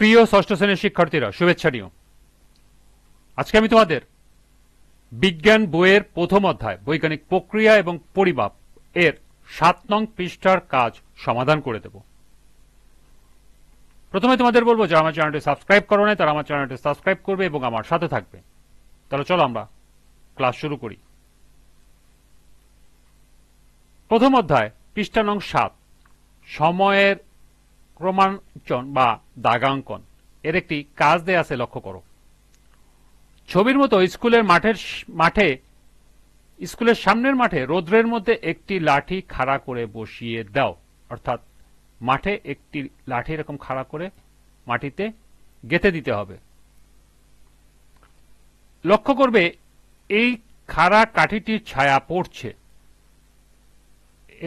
প্রিয় ষষ্ঠ শ্রেণীর শিক্ষার্থীরা, শুভেচ্ছা নিও। আজকে আমি তোমাদের বিজ্ঞান বইয়ের প্রথম অধ্যায় বৈজ্ঞানিক প্রক্রিয়া এবং পরিমাপ এর ৭ নং পৃষ্ঠার কাজ সমাধান করে দেব। প্রথমে তোমাদের বলবো, যারা আমার চ্যানেলটি সাবস্ক্রাইব করো নাই তারা আমার চ্যানেলটি সাবস্ক্রাইব করবে এবং আমার সাথে থাকবে। তাহলে চলো আমরা ক্লাস শুরু করি। প্রথম অধ্যায় পৃষ্ঠা নং ৭, সময়ের ক্রমাঙ্কন বা দাগাঙ্কন এর একটি কাজ দেয়া আছে, লক্ষ্য করো। ছবির মতো স্কুলের সামনের মাঠে রৌদ্রের মধ্যে একটি লাঠি খাড়া করে বসিয়ে দাও। অর্থাৎ মাঠে একটি লাঠি এরকম খাড়া করে মাটিতে গেঁথে দিতে হবে। লক্ষ্য করবে এই খাড়া কাঠিটির ছায়া পড়ছে।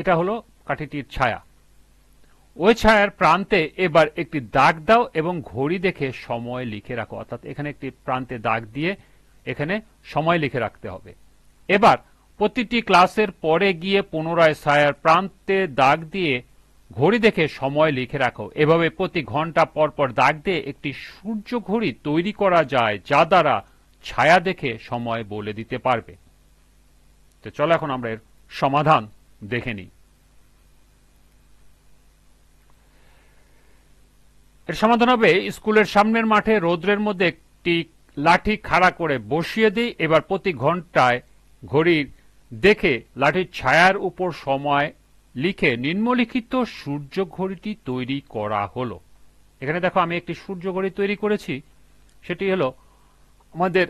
এটা হলো কাঠিটির ছায়া। ওই ছায়ার প্রান্তে এবার একটি দাগ দাও এবং ঘড়ি দেখে সময় লিখে রাখো। অর্থাৎ এখানে একটি প্রান্তে দাগ দিয়ে এখানে সময় লিখে রাখতে হবে। এবার প্রতিটি ক্লাসের পরে গিয়ে পুনরায় ছায়ার প্রান্তে দাগ দিয়ে ঘড়ি দেখে সময় লিখে রাখো। এভাবে প্রতি ঘন্টা পর পর দাগ দিয়ে একটি সূর্য ঘড়ি তৈরি করা যায়, যা দ্বারা ছায়া দেখে সময় বলে দিতে পারবে। তো চলো এখন আমরা এর সমাধান দেখে নিই। এর সমাধান হবে, স্কুলের সামনের মাঠে রৌদ্রের মধ্যে একটি লাঠি খাড়া করে বসিয়ে দিই। এবার প্রতি ঘন্টায় ঘড়ির দেখে লাঠির ছায়ার উপর সময় লিখে নিম্নলিখিত সূর্য ঘড়িটি তৈরি করা হলো। এখানে দেখো আমি একটি সূর্য ঘড়ি তৈরি করেছি। সেটি হলো, আমাদের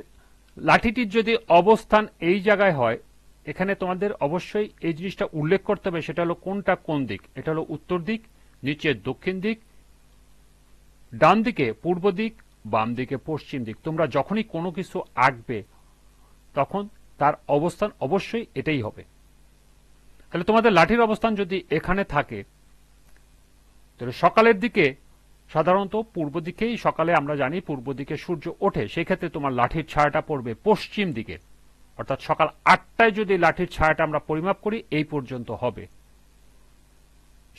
লাঠিটির যদি অবস্থান এই জায়গায় হয়, এখানে তোমাদের অবশ্যই এই জিনিসটা উল্লেখ করতে হবে, সেটা হলো কোনটা কোন দিক। এটা হলো উত্তর দিক, নিচে দক্ষিণ দিক, ডান দিকে পূর্ব দিক, বাম দিকে পশ্চিম দিক। তোমরা যখনই কোনো কিছু আঁকবে তখন তার অবস্থান অবশ্যই এটাই হবে। তাহলে তোমাদের লাঠির অবস্থান যদি এখানে থাকে, তাহলে সকালের দিকে সাধারণত পূর্ব দিকেই, সকালে আমরা জানি পূর্ব দিকে সূর্য ওঠে, সেই ক্ষেত্রে তোমার লাঠির ছায়াটা পড়বে পশ্চিম দিকে। অর্থাৎ সকাল ৮টায় যদি লাঠির ছায়াটা আমরা পরিমাপ করি, এই পর্যন্ত হবে।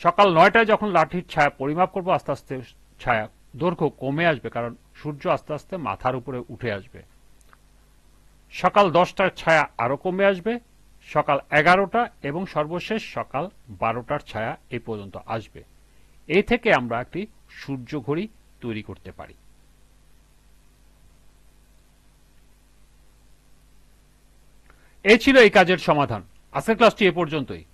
সকাল ৯টায় যখন লাঠির ছায়া পরিমাপ করবো, আস্তে আস্তে ছায়া দৈর্ঘ্য কমে আসবে, কারণ সূর্য আস্তে আস্তে মাথার উপরে উঠে আসবে। সকাল 10টার ছায়া আরো কমে আসবে, সকাল 11টা এবং সর্বশেষ সকাল 12টার ছায়া এই পর্যন্ত আসবে। এই থেকে আমরা একটি সূর্য ঘড়ি তৈরি করতে পারি। এই ছিল এই কাজের সমাধান। আজকের ক্লাসটি এ পর্যন্তই।